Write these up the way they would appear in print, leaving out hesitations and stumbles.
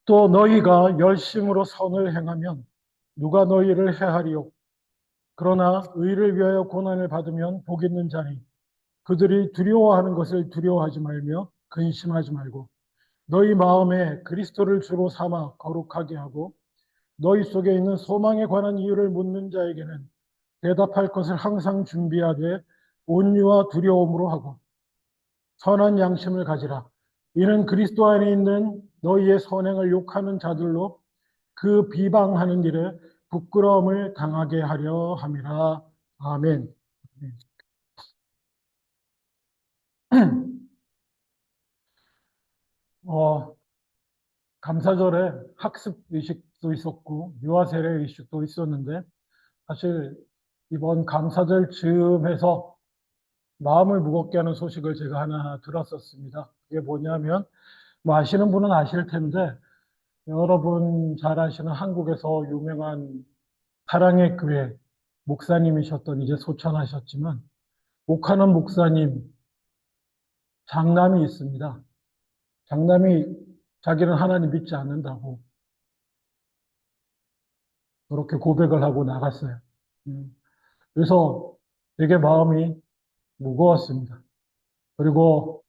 또 너희가 열심으로 선을 행하면 누가 너희를 해하리요. 그러나 의를 위하여 고난을 받으면 복 있는 자니 그들이 두려워하는 것을 두려워하지 말며 근심하지 말고 너희 마음에 그리스도를 주로 삼아 거룩하게 하고 너희 속에 있는 소망에 관한 이유를 묻는 자에게는 대답할 것을 항상 준비하되 온유와 두려움으로 하고 선한 양심을 가지라. 이는 그리스도 안에 있는 너희의 선행을 욕하는 자들로 그 비방하는 일에 부끄러움을 당하게 하려 함이라. 아멘. 어, 감사절에 학습 의식도 있었고 유아 세례 의식도 있었는데 사실 이번 감사절 즈음해서 마음을 무겁게 하는 소식을 제가 하나 들었었습니다. 그게 뭐냐면 뭐 아시는 분은 아실 텐데 여러분 잘 아시는 한국에서 유명한 사랑의 교회 목사님이셨던 이제 소천하셨지만 옥하는 목사님 장남이 있습니다. 장남이 자기는 하나님 믿지 않는다고 그렇게 고백을 하고 나갔어요. 그래서 되게 마음이 무거웠습니다. 그리고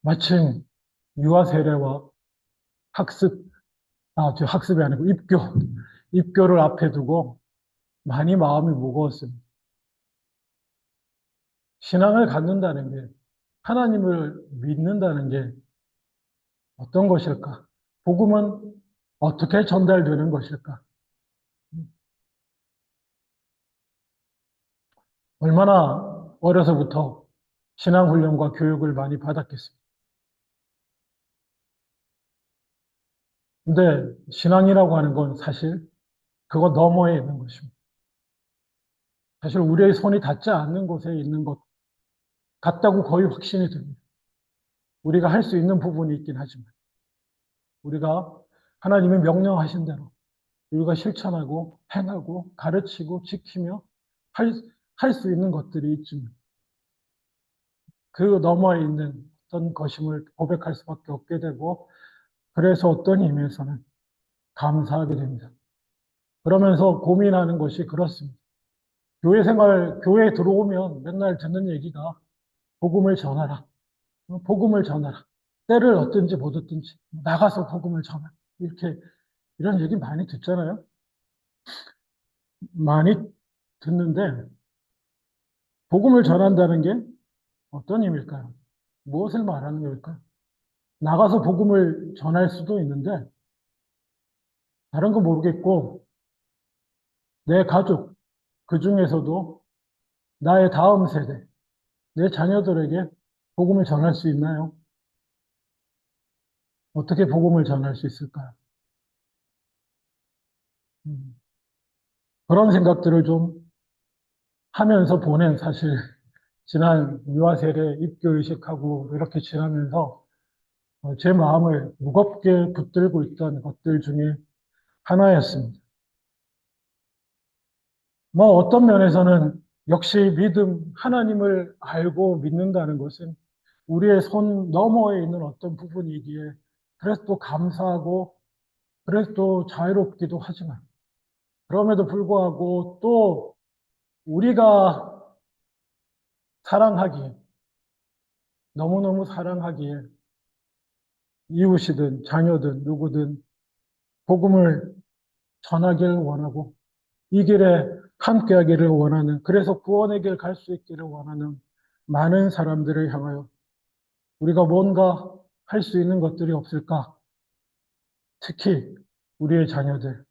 마침 유아 세례와 학습, 저 학습이 아니고 입교를 앞에 두고 많이 마음이 무거웠습니다. 신앙을 갖는다는 게, 하나님을 믿는다는 게 어떤 것일까? 복음은 어떻게 전달되는 것일까? 얼마나 어려서부터 신앙훈련과 교육을 많이 받았겠습니까? 근데 신앙이라고 하는 건 사실 그거 너머에 있는 것입니다. 사실 우리의 손이 닿지 않는 곳에 있는 것 같다고 거의 확신이 듭니다. 우리가 할 수 있는 부분이 있긴 하지만 우리가 하나님이 명령하신 대로 우리가 실천하고 행하고 가르치고 지키며 할, 할 수 있는 것들이 있지만 그 너머에 있는 어떤 것임을 고백할 수밖에 없게 되고 그래서 어떤 의미에서는 감사하게 됩니다. 그러면서 고민하는 것이 그렇습니다. 교회 생활, 교회에 들어오면 맨날 듣는 얘기가 복음을 전하라. 복음을 전하라. 때를 얻든지 못 얻든지 나가서 복음을 전하라. 이렇게 이런 얘기 많이 듣잖아요. 많이 듣는데 복음을 전한다는 게 어떤 의미일까요? 무엇을 말하는 걸까요? 나가서 복음을 전할 수도 있는데 다른 거 모르겠고 내 가족, 그 중에서도 나의 다음 세대, 내 자녀들에게 복음을 전할 수 있나요? 어떻게 복음을 전할 수 있을까요? 음, 그런 생각들을 좀 하면서 보낸 사실 지난 유아세례 입교의식하고 이렇게 지나면서 제 마음을 무겁게 붙들고 있던 것들 중에 하나였습니다. 뭐 어떤 면에서는 역시 믿음, 하나님을 알고 믿는다는 것은 우리의 손 너머에 있는 어떤 부분이기에 그래서 또 감사하고 그래서 또 자유롭기도 하지만 그럼에도 불구하고 또 우리가 사랑하기에 너무너무 사랑하기에 이웃이든 자녀든 누구든 복음을 전하기를 원하고 이 길에 함께하기를 원하는 그래서 구원의 길 갈 수 있기를 원하는 많은 사람들을 향하여 우리가 뭔가 할 수 있는 것들이 없을까? 특히 우리의 자녀들,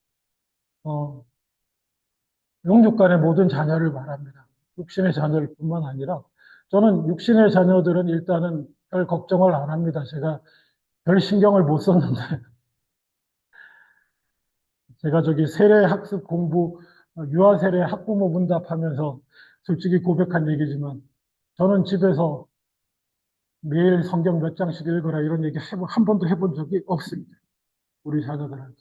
어, 영육간의 모든 자녀를 말합니다. 육신의 자녀를 뿐만 아니라 저는 육신의 자녀들은 일단은 별 걱정을 안 합니다. 제가 별 신경을 못 썼는데 제가 저기 세례 학습 공부 유아 세례 학부모 문답하면서 솔직히 고백한 얘기지만 저는 집에서 매일 성경 몇 장씩 읽어라 이런 얘기 한 번도 해본 적이 없습니다. 우리 자녀들한테.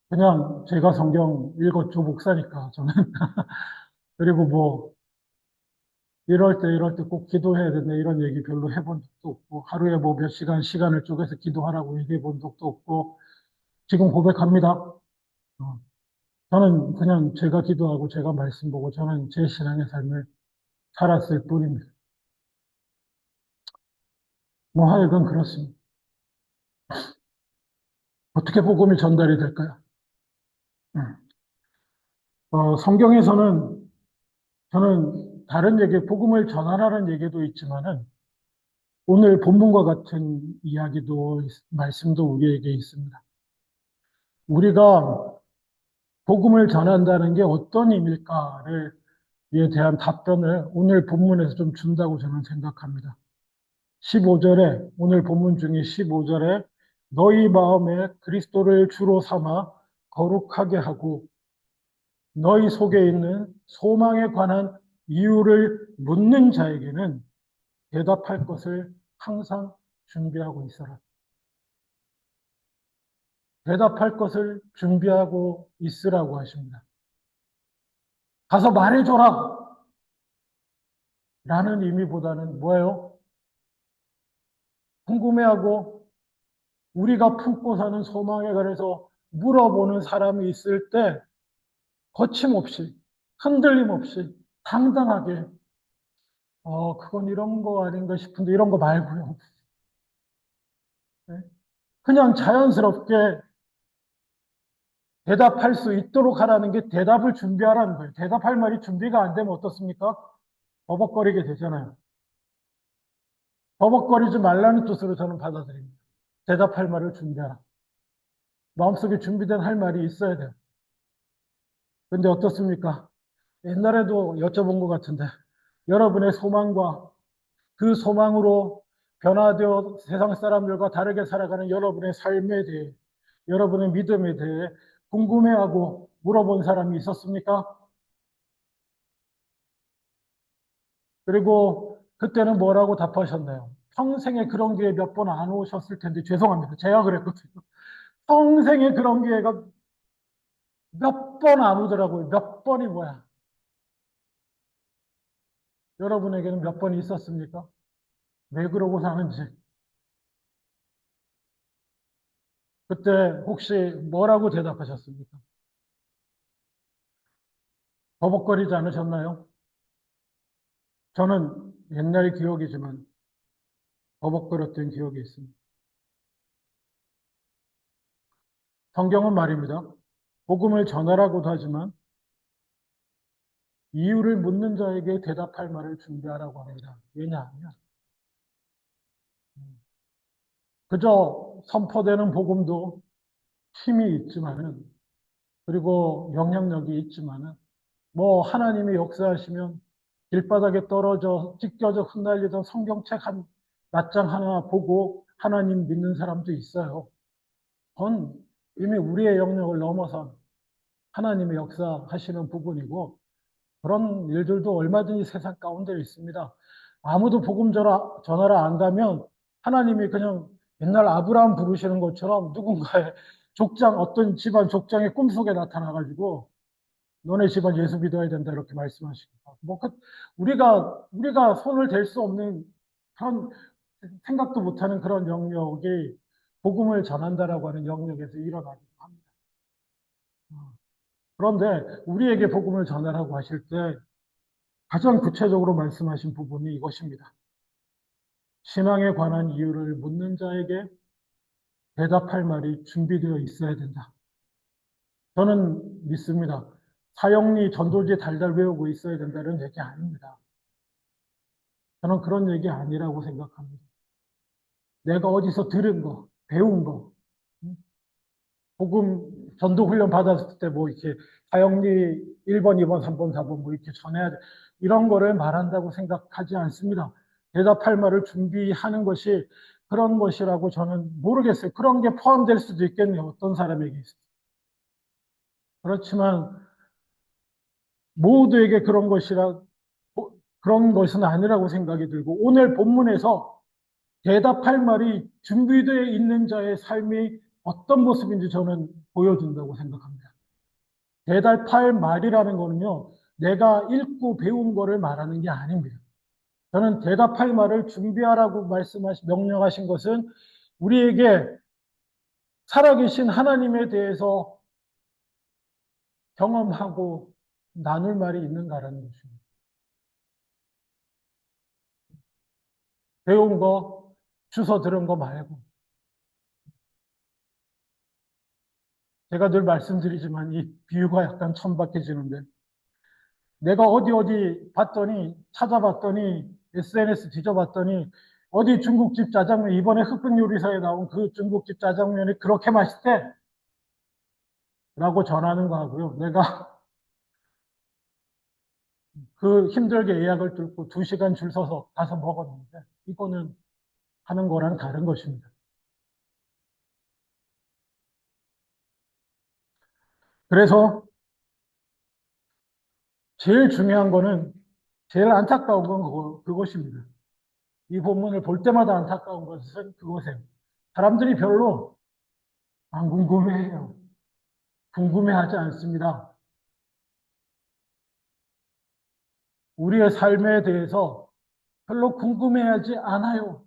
그냥 제가 성경 읽었죠, 목사니까 저는. 그리고 뭐 이럴 때 꼭 기도해야 된다. 이런 얘기 별로 해본 적도 없고, 하루에 뭐 몇 시간을 쪼개서 기도하라고 얘기해 본 적도 없고, 지금 고백합니다. 저는 그냥 제가 기도하고 제가 말씀 보고 저는 제 신앙의 삶을 살았을 뿐입니다. 뭐 하여간 그렇습니다. 어떻게 복음이 전달이 될까요? 음. 성경에서는 저는 다른 얘기, 복음을 전하라는 얘기도 있지만은 오늘 본문과 같은 이야기도, 말씀도 우리에게 있습니다. 우리가 복음을 전한다는 게 어떤 의미일까에 대한 답변을 오늘 본문에서 좀 준다고 저는 생각합니다. 15절에, 오늘 본문 중에 15절에 너희 마음에 그리스도를 주로 삼아 거룩하게 하고 너희 속에 있는 소망에 관한 이유를 묻는 자에게는 대답할 것을 항상 준비하고 있어라. 대답할 것을 준비하고 있으라고 하십니다. 가서 말해줘라! 라는 의미보다는 뭐예요? 궁금해하고 우리가 품고 사는 소망에 관해서 물어보는 사람이 있을 때 거침없이, 흔들림 없이, 당당하게, 그건 이런 거 아닌가 싶은데 이런 거 말고요. 네? 그냥 자연스럽게 대답할 수 있도록 하라는 게 대답을 준비하라는 거예요. 대답할 말이 준비가 안 되면 어떻습니까? 버벅거리게 되잖아요. 버벅거리지 말라는 뜻으로 저는 받아들입니다. 대답할 말을 준비하라. 마음속에 준비된 할 말이 있어야 돼요. 근데 어떻습니까? 옛날에도 여쭤본 것 같은데, 여러분의 소망과 그 소망으로 변화되어 세상 사람들과 다르게 살아가는 여러분의 삶에 대해, 여러분의 믿음에 대해 궁금해하고 물어본 사람이 있었습니까? 그리고 그때는 뭐라고 답하셨나요? 평생에 그런 기회 몇 번 안 오셨을 텐데 죄송합니다. 제가 그랬거든요. 평생에 그런 기회가 몇 번 안 오더라고요. 몇 번이 뭐야? 여러분에게는 몇 번 있었습니까? 왜 그러고 사는지. 그때 혹시 뭐라고 대답하셨습니까? 버벅거리지 않으셨나요? 저는 옛날 기억이지만 버벅거렸던 기억이 있습니다. 성경은 말입니다. 복음을 전하라고도 하지만 이유를 묻는 자에게 대답할 말을 준비하라고 합니다. 왜냐하면 그저 선포되는 복음도 힘이 있지만은 그리고 영향력이 있지만은 뭐 하나님이 역사하시면 길바닥에 떨어져 찢겨져 흩날리던 성경책 한 낱장 하나 보고 하나님 믿는 사람도 있어요. 그건 이미 우리의 영역을 넘어선 하나님의 역사하시는 부분이고 그런 일들도 얼마든지 세상 가운데 있습니다. 아무도 복음 전하러 안 가면 하나님이 그냥 옛날 아브라함 부르시는 것처럼 누군가의 족장, 어떤 집안 족장의 꿈속에 나타나가지고 너네 집안 예수 믿어야 된다 이렇게 말씀하십니다. 우리가 손을 댈 수 없는 그런 생각도 못하는 그런 영역이 복음을 전한다라고 하는 영역에서 일어나기도 합니다. 그런데 우리에게 복음을 전하라고 하실 때 가장 구체적으로 말씀하신 부분이 이것입니다. 신앙에 관한 이유를 묻는 자에게 대답할 말이 준비되어 있어야 된다. 저는 믿습니다. 사형리 전도지 달달 외우고 있어야 된다는 얘기 아닙니다. 저는 그런 얘기 아니라고 생각합니다. 내가 어디서 들은 거, 배운 거, 복음 전도 훈련 받았을 때 뭐 이렇게 사형리 1번, 2번, 3번, 4번 뭐 이렇게 전해야 돼. 이런 거를 말한다고 생각하지 않습니다. 대답할 말을 준비하는 것이 그런 것이라고 저는 모르겠어요. 그런 게 포함될 수도 있겠네요. 어떤 사람에게 있어서. 그렇지만 모두에게 그런 것은 아니라고 생각이 들고 오늘 본문에서 대답할 말이 준비되어 있는 자의 삶이 어떤 모습인지 저는 보여준다고 생각합니다. 대답할 말이라는 거는요, 내가 읽고 배운 거를 말하는 게 아닙니다. 저는 대답할 말을 준비하라고 명령하신 것은 우리에게 살아계신 하나님에 대해서 경험하고 나눌 말이 있는가라는 것입니다. 배운 거, 주워 들은 거 말고. 제가 늘 말씀드리지만 이 비유가 약간 천박해지는데, 내가 어디 봤더니, 찾아봤더니, SNS 뒤져봤더니, 어디 중국집 짜장면, 이번에 흑백요리사에 나온 그 중국집 짜장면이 그렇게 맛있대! 라고 전하는 거하고요. 내가 그 힘들게 예약을 뚫고 2시간 줄 서서 가서 먹었는데, 이거는 하는 거랑 다른 것입니다. 그래서 제일 중요한 거는, 제일 안타까운 건 그것입니다. 이 본문을 볼 때마다 안타까운 것은 그것이에요. 사람들이 별로 안 궁금해해요. 궁금해하지 않습니다. 우리의 삶에 대해서 별로 궁금해하지 않아요.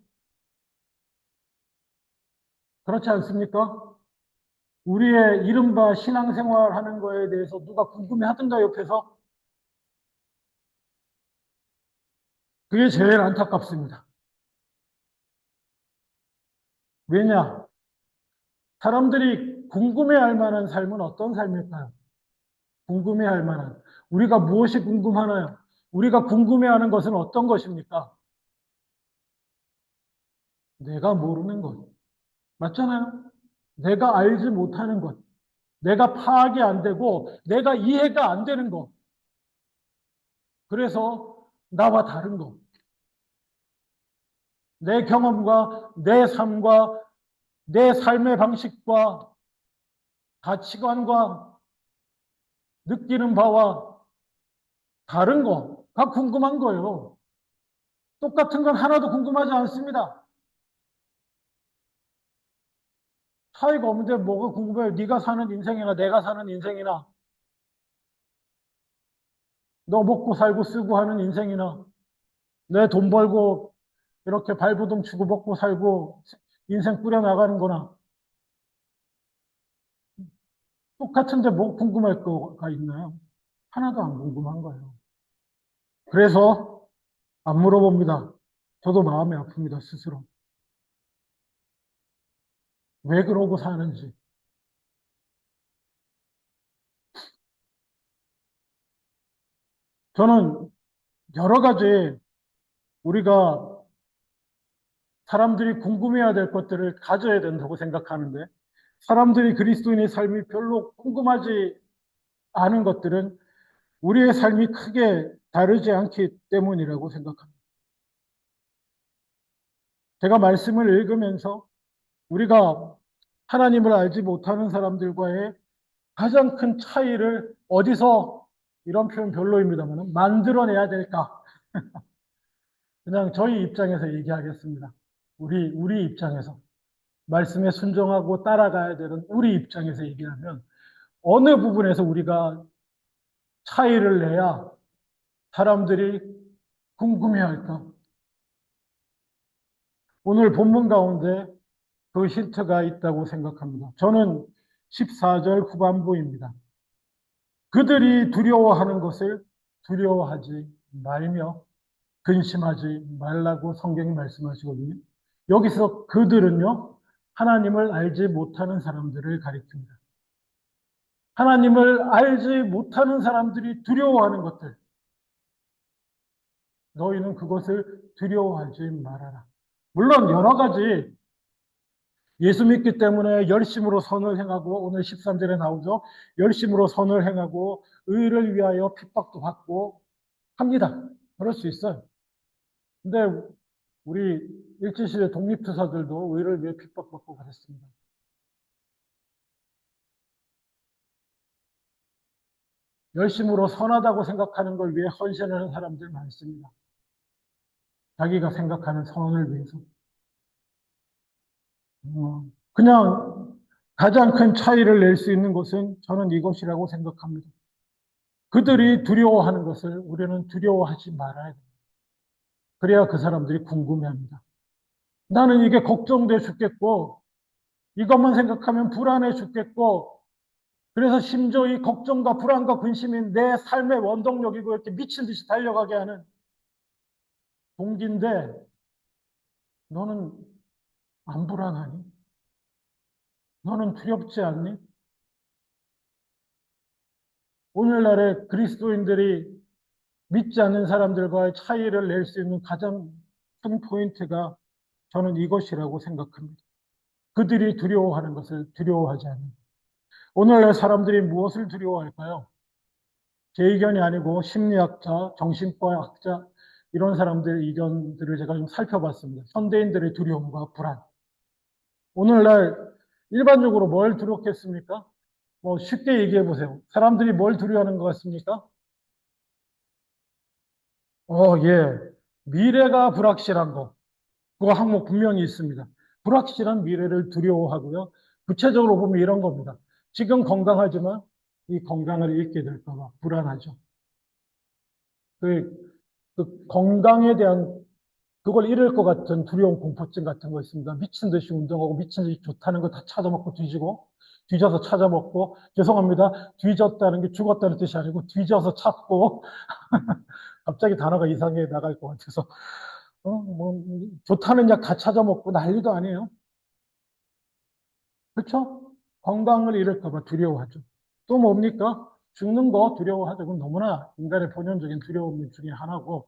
그렇지 않습니까? 우리의 이른바 신앙생활 하는 거에 대해서 누가 궁금해하던가 옆에서? 그게 제일 안타깝습니다. 왜냐? 사람들이 궁금해할 만한 삶은 어떤 삶일까요? 궁금해할 만한. 우리가 무엇이 궁금하나요? 우리가 궁금해하는 것은 어떤 것입니까? 내가 모르는 것. 맞잖아요? 내가 알지 못하는 것. 내가 파악이 안 되고 내가 이해가 안 되는 것. 그래서 나와 다른 것. 내 경험과 내 삶과 내 삶의 방식과 가치관과 느끼는 바와 다른 거가 궁금한 거예요. 똑같은 건 하나도 궁금하지 않습니다. 차이가 없는데 뭐가 궁금해요? 네가 사는 인생이나 내가 사는 인생이나 너 먹고 살고 쓰고 하는 인생이나 내 돈 벌고 이렇게 발버둥 치고 먹고 살고 인생 꾸려나가는 거나 똑같은데 뭐 궁금할 거가 있나요? 하나도 안 궁금한 거예요. 그래서 안 물어봅니다. 저도 마음이 아픕니다, 스스로. 왜 그러고 사는지. 저는 여러 가지 우리가 사람들이 궁금해야 될 것들을 가져야 된다고 생각하는데, 사람들이 그리스도인의 삶이 별로 궁금하지 않은 것들은 우리의 삶이 크게 다르지 않기 때문이라고 생각합니다. 제가 말씀을 읽으면서 우리가 하나님을 알지 못하는 사람들과의 가장 큰 차이를 어디서, 이런 표현 별로입니다만, 만들어내야 될까? 그냥 저희 입장에서 얘기하겠습니다. 우리 입장에서. 말씀에 순종하고 따라가야 되는 우리 입장에서 얘기하면, 어느 부분에서 우리가 차이를 내야 사람들이 궁금해할까? 오늘 본문 가운데 그 힌트가 있다고 생각합니다. 저는 14절 후반부입니다. 그들이 두려워하는 것을 두려워하지 말며 근심하지 말라고 성경이 말씀하시거든요. 여기서 그들은요, 하나님을 알지 못하는 사람들을 가리킵니다. 하나님을 알지 못하는 사람들이 두려워하는 것들, 너희는 그것을 두려워하지 말아라. 물론 여러 가지 예수 믿기 때문에 열심으로 선을 행하고, 오늘 13절에 나오죠. 열심으로 선을 행하고 의를 위하여 핍박도 받고 합니다. 그럴 수 있어요. 근데 우리 일제시대 독립투사들도 의를 위해 핍박받고 그랬습니다. 열심으로 선하다고 생각하는 걸 위해 헌신하는 사람들 많습니다. 자기가 생각하는 선을 위해서. 그냥 가장 큰 차이를 낼 수 있는 것은 저는 이것이라고 생각합니다. 그들이 두려워하는 것을 우리는 두려워하지 말아야 됩니다. 그래야 그 사람들이 궁금해합니다. 나는 이게 걱정돼 죽겠고, 이것만 생각하면 불안해 죽겠고, 그래서 심지어 이 걱정과 불안과 근심이 내 삶의 원동력이고 이렇게 미친 듯이 달려가게 하는 동기인데, 너는 안 불안하니? 너는 두렵지 않니? 오늘날의 그리스도인들이 믿지 않는 사람들과의 차이를 낼 수 있는 가장 큰 포인트가 저는 이것이라고 생각합니다. 그들이 두려워하는 것을 두려워하지 않는 것. 오늘날 사람들이 무엇을 두려워할까요? 제 의견이 아니고 심리학자, 정신과 학자 이런 사람들의 의견들을 제가 좀 살펴봤습니다. 현대인들의 두려움과 불안. 오늘날 일반적으로 뭘 두렵겠습니까? 뭐 쉽게 얘기해 보세요. 사람들이 뭘 두려워하는 것 같습니까? 예. 미래가 불확실한 거. 그거 항목 분명히 있습니다. 불확실한 미래를 두려워하고요. 구체적으로 보면 이런 겁니다. 지금 건강하지만 이 건강을 잃게 될까 봐 불안하죠. 그, 그 건강에 대한 그걸 잃을 것 같은 두려움, 공포증 같은 거 있습니다. 미친 듯이 운동하고 미친 듯이 좋다는 거 다 찾아먹고 뒤지고 뒤져서 찾아먹고 죄송합니다. 뒤졌다는 게 죽었다는 뜻이 아니고 뒤져서 찾고 갑자기 단어가 이상하게 나갈 것 같아서 뭐 좋다는 약 다 찾아먹고 난리도 아니에요. 그렇죠? 건강을 잃을까 봐 두려워하죠. 또 뭡니까? 죽는 거 두려워하죠. 그건 너무나 인간의 본연적인 두려움 중에 하나고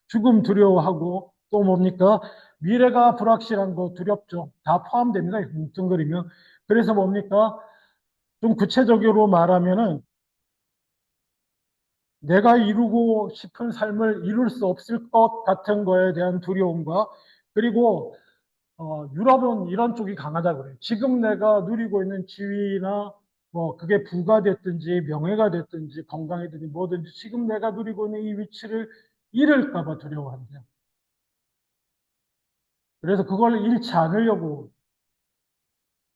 죽음 두려워하고 또 뭡니까? 미래가 불확실한 거 두렵죠. 다 포함됩니다. 뭉뚱그리면. 그래서 뭡니까? 좀 구체적으로 말하면은 내가 이루고 싶은 삶을 이룰 수 없을 것 같은 거에 대한 두려움과 그리고 유럽은 이런 쪽이 강하다고 그래요. 지금 내가 누리고 있는 지위나 뭐 그게 부가 됐든지 명예가 됐든지 건강이든지 뭐든지 지금 내가 누리고 있는 이 위치를 잃을까 봐 두려워한대요. 그래서 그걸 잃지 않으려고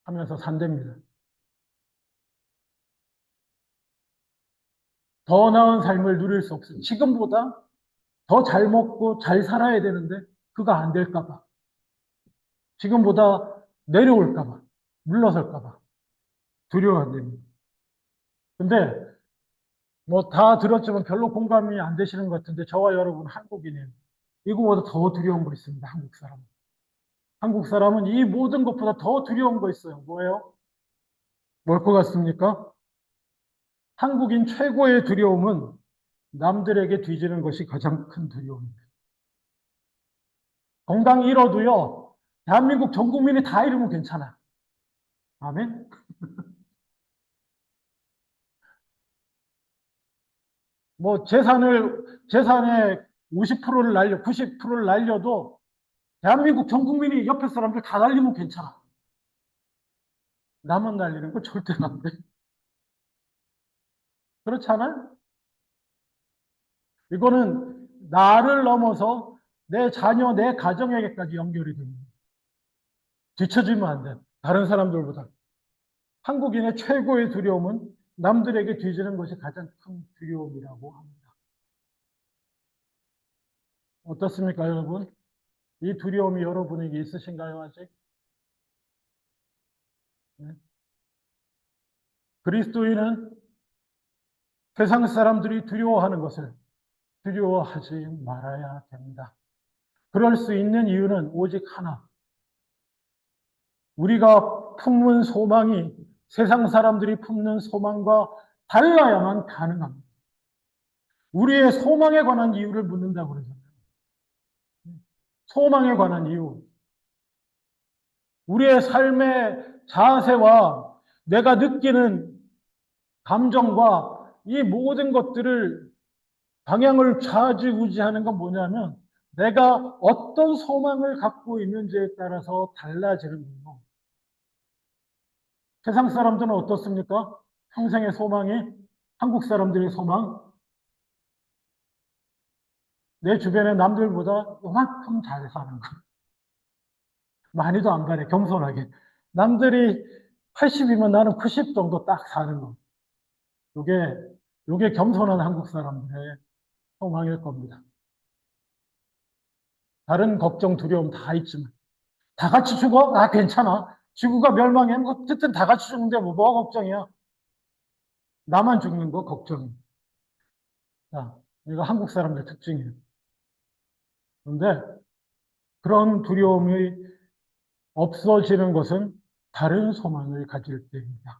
하면서 산답니다. 더 나은 삶을 누릴 수 없어요. 지금보다 더 잘 먹고 잘 살아야 되는데 그거 안 될까 봐. 지금보다 내려올까 봐. 물러설까 봐. 두려워한답니다. 근데 뭐 다 들었지만 별로 공감이 안 되시는 것 같은데 저와 여러분 한국인이에요. 이거보다 더 두려운 거 있습니다. 한국 사람은. 한국 사람은 이 모든 것보다 더 두려운 거 있어요. 뭐예요? 뭘 것 같습니까? 한국인 최고의 두려움은 남들에게 뒤지는 것이 가장 큰 두려움입니다. 건강 잃어도요. 대한민국 전 국민이 다 잃으면 괜찮아. 아멘? 뭐 재산의 50%를 날려, 90%를 날려도 대한민국 전 국민이 옆에 사람들 다 날리면 괜찮아. 나만 날리는 거 절대 안 돼. 그렇지 않아요? 이거는 나를 넘어서 내 자녀, 내 가정에게까지 연결이 됩니다. 뒤처지면 안 돼. 다른 사람들보다. 한국인의 최고의 두려움은 남들에게 뒤지는 것이 가장 큰 두려움이라고 합니다. 어떻습니까, 여러분? 이 두려움이 여러분에게 있으신가요, 아직? 네. 그리스도인은 세상 사람들이 두려워하는 것을 두려워하지 말아야 됩니다. 그럴 수 있는 이유는 오직 하나. 우리가 품는 소망이 세상 사람들이 품는 소망과 달라야만 가능합니다. 우리의 소망에 관한 이유를 묻는다고 그러잖아요. 소망에 관한 이유. 우리의 삶의 자세와 내가 느끼는 감정과 이 모든 것들을 방향을 좌지우지하는 건 뭐냐면 내가 어떤 소망을 갖고 있는지에 따라서 달라지는 거예요. 세상 사람들은 어떻습니까? 평생의 소망이 한국 사람들의 소망, 내 주변의 남들보다 이만큼 잘 사는 거. 많이도 안 가네, 겸손하게. 남들이 80이면 나는 90 정도 딱 사는 거. 요게, 요게 겸손한 한국 사람들의 소망일 겁니다. 다른 걱정, 두려움 다 있지만 다 같이 죽어? 아, 괜찮아. 지구가 멸망해. 뭐 어쨌든 다 같이 죽는데 뭐가 걱정이야? 나만 죽는 거 걱정이야. 자, 이거 한국 사람들 특징이에요. 그런데 그런 두려움이 없어지는 것은 다른 소망을 가질 때입니다.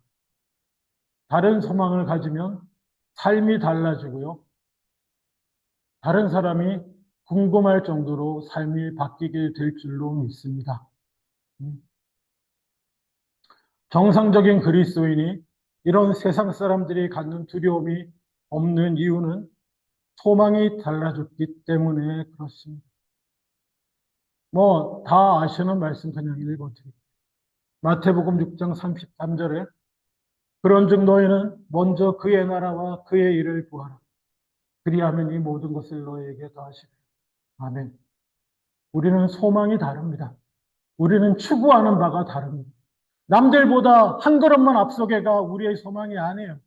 다른 소망을 가지면 삶이 달라지고요. 다른 사람이 궁금할 정도로 삶이 바뀌게 될 줄로 믿습니다. 정상적인 그리스도인이 이런 세상 사람들이 갖는 두려움이 없는 이유는 소망이 달라졌기 때문에 그렇습니다. 뭐, 다 아시는 말씀 그냥 읽어드릴게요. 마태복음 6장 33절에 그런즉 너희는 먼저 그의 나라와 그의 일을 구하라. 그리하면 이 모든 것을 너희에게 더하시리라. 아멘. 우리는 소망이 다릅니다. 우리는 추구하는 바가 다릅니다. 남들보다 한 걸음만 앞서게가 우리의 소망이 아니에요.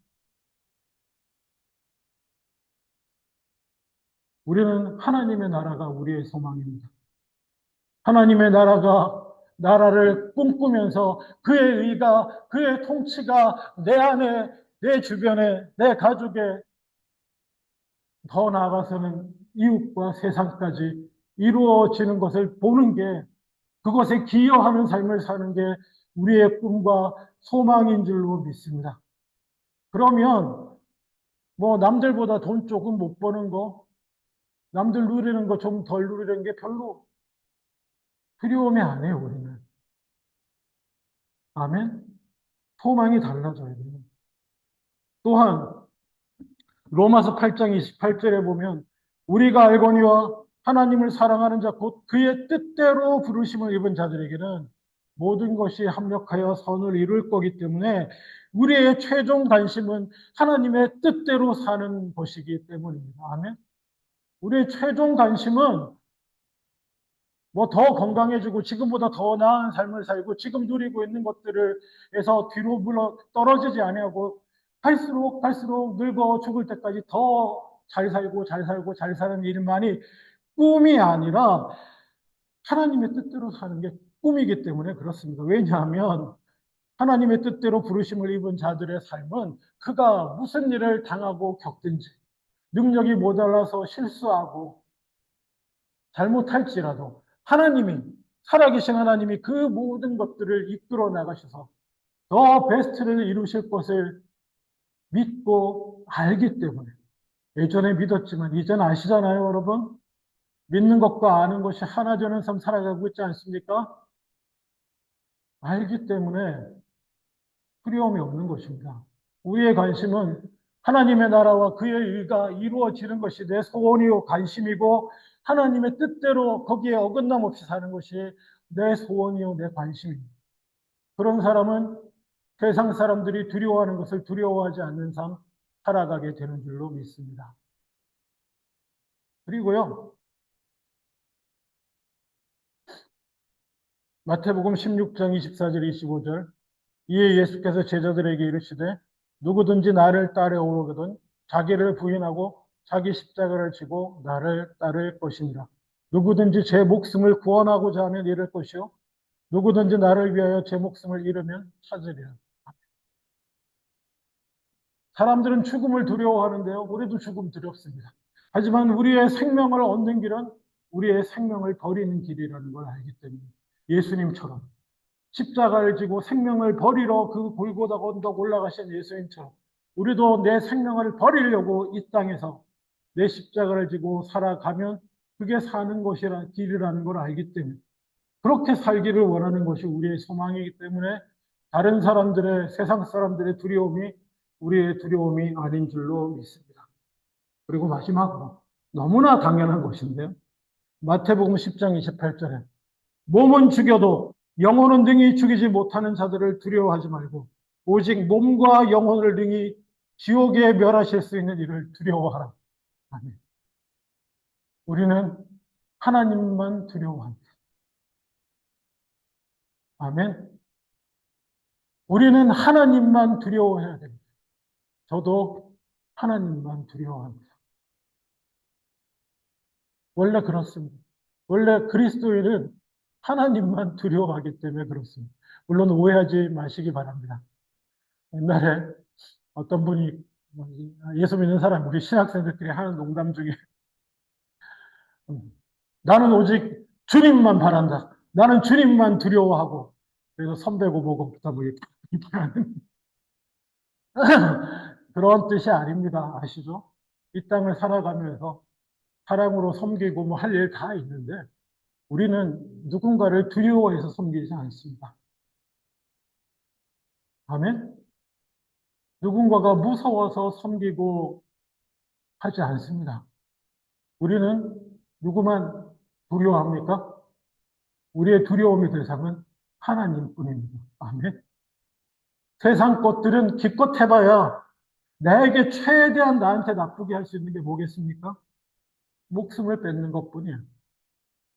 우리는 하나님의 나라가 우리의 소망입니다. 하나님의 나라를 꿈꾸면서 그의 의가, 그의 통치가 내 안에, 내 주변에, 내 가족에, 더 나아가서는 이웃과 세상까지 이루어지는 것을 보는 게, 그것에 기여하는 삶을 사는 게 우리의 꿈과 소망인 줄로 믿습니다. 그러면 뭐 남들보다 돈 조금 못 버는 거, 남들 누리는 거 좀 덜 누리는 게 별로 두려움이 아니에요, 우리는. 아멘? 소망이 달라져야 돼요. 또한 로마서 8장 28절에 보면 우리가 알거니와 하나님을 사랑하는 자 곧 그의 뜻대로 부르심을 입은 자들에게는 모든 것이 합력하여 선을 이룰 거기 때문에 우리의 최종 관심은 하나님의 뜻대로 사는 것이기 때문입니다. 아멘. 우리의 최종 관심은 뭐 더 건강해지고 지금보다 더 나은 삶을 살고 지금 누리고 있는 것들을 해서 뒤로 물러 떨어지지 아니하고 갈수록 늙어 죽을 때까지 더 잘 살고 잘 살고 잘 사는 일만이 꿈이 아니라 하나님의 뜻대로 사는 게 꿈이기 때문에 그렇습니다. 왜냐하면 하나님의 뜻대로 부르심을 입은 자들의 삶은 그가 무슨 일을 당하고 겪든지 능력이 모자라서 실수하고 잘못할지라도 하나님이, 살아계신 하나님이 그 모든 것들을 이끌어 나가셔서 더 베스트를 이루실 것을 믿고 알기 때문에 예전에 믿었지만 이젠 아시잖아요, 여러분. 믿는 것과 아는 것이 하나 되는 삶 살아가고 있지 않습니까? 알기 때문에 두려움이 없는 것입니다. 우리의 관심은 하나님의 나라와 그의 일가 이루어지는 것이 내 소원이요 관심이고 하나님의 뜻대로 거기에 어긋남 없이 사는 것이 내 소원이요 내 관심입니다. 그런 사람은 세상 사람들이 두려워하는 것을 두려워하지 않는 삶 살아가게 되는 줄로 믿습니다. 그리고요, 마태복음 16장 24절 25절 이에 예수께서 제자들에게 이르시되 누구든지 나를 따라오거든 자기를 부인하고 자기 십자가를 지고 나를 따를 것이니라. 누구든지 제 목숨을 구원하고자 하면 잃을 것이요 누구든지 나를 위하여 제 목숨을 잃으면 찾으리라. 사람들은 죽음을 두려워하는데요. 우리도 죽음 두렵습니다. 하지만 우리의 생명을 얻는 길은 우리의 생명을 버리는 길이라는 걸 알기 때문에 예수님처럼 십자가를 지고 생명을 버리러 그 골고다 언덕 올라가신 예수님처럼 우리도 내 생명을 버리려고 이 땅에서 내 십자가를 지고 살아가면 그게 사는 것이라 길이라는 걸 알기 때문에 그렇게 살기를 원하는 것이 우리의 소망이기 때문에 다른 사람들의 세상 사람들의 두려움이 우리의 두려움이 아닌 줄로 믿습니다. 그리고 마지막으로 너무나 당연한 것인데요. 마태복음 10장 28절에 몸은 죽여도 영혼은 능히 죽이지 못하는 자들을 두려워하지 말고 오직 몸과 영혼을 능히 지옥에 멸하실 수 있는 이를 두려워하라. 아멘. 우리는 하나님만 두려워합니다. 아멘. 우리는 하나님만 두려워해야 됩니다. 저도 하나님만 두려워합니다. 원래 그렇습니다. 원래 그리스도인은 하나님만 두려워하기 때문에 그렇습니다. 물론 오해하지 마시기 바랍니다. 옛날에 어떤 분이 예수 믿는 사람, 우리 신학생들끼리 하는 농담 중에 나는 오직 주님만 바란다. 나는 주님만 두려워하고 그래서 선배고 뭐고 부터 뭐 이렇게 하는 그런 뜻이 아닙니다. 아시죠? 이 땅을 살아가면서 사랑으로 섬기고 뭐 할 일 다 있는데 우리는 누군가를 두려워해서 섬기지 않습니다. 아멘? 누군가가 무서워서 섬기고 하지 않습니다. 우리는 누구만 두려워합니까? 우리의 두려움의 대상은 하나님뿐입니다. 아멘. 세상 것들은 기껏 해봐야 나에게 최대한 나한테 나쁘게 할 수 있는 게 뭐겠습니까? 목숨을 뺏는 것뿐이에요.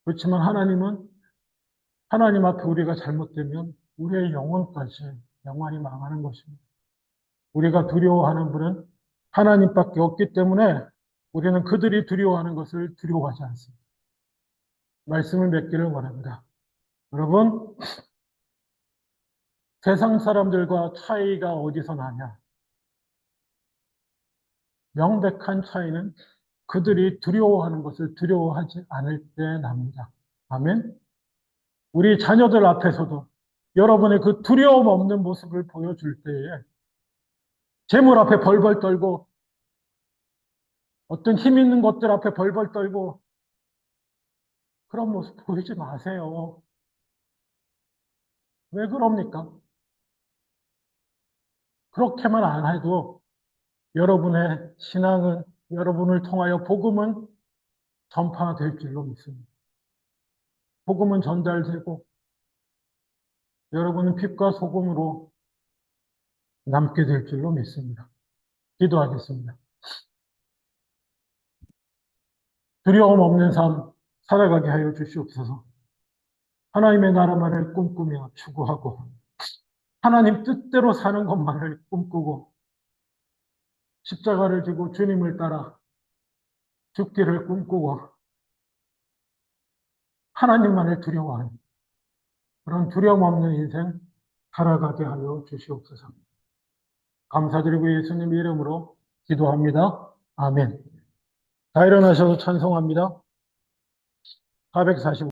그렇지만 하나님은 하나님 앞에 우리가 잘못되면 우리의 영혼까지 영원히 망하는 것입니다. 우리가 두려워하는 분은 하나님밖에 없기 때문에 우리는 그들이 두려워하는 것을 두려워하지 않습니다. 말씀을 맺기를 원합니다. 여러분, 세상 사람들과 차이가 어디서 나냐? 명백한 차이는 그들이 두려워하는 것을 두려워하지 않을 때 납니다. 아멘? 우리 자녀들 앞에서도 여러분의 그 두려움 없는 모습을 보여줄 때에 재물 앞에 벌벌 떨고 어떤 힘 있는 것들 앞에 벌벌 떨고 그런 모습 보이지 마세요. 왜 그럽니까? 그렇게만 안 해도 여러분의 신앙은 여러분을 통하여 복음은 전파될 줄로 믿습니다. 복음은 전달되고 여러분은 빛과 소금으로 남게 될 줄로 믿습니다. 기도하겠습니다. 두려움 없는 삶 살아가게 하여 주시옵소서. 하나님의 나라만을 꿈꾸며 추구하고 하나님 뜻대로 사는 것만을 꿈꾸고 십자가를 지고 주님을 따라 죽기를 꿈꾸고 하나님만을 두려워하는 그런 두려움 없는 인생 살아가게 하여 주시옵소서. 감사드리고 예수님 이름으로 기도합니다. 아멘. 다 일어나셔서 찬송합니다. 445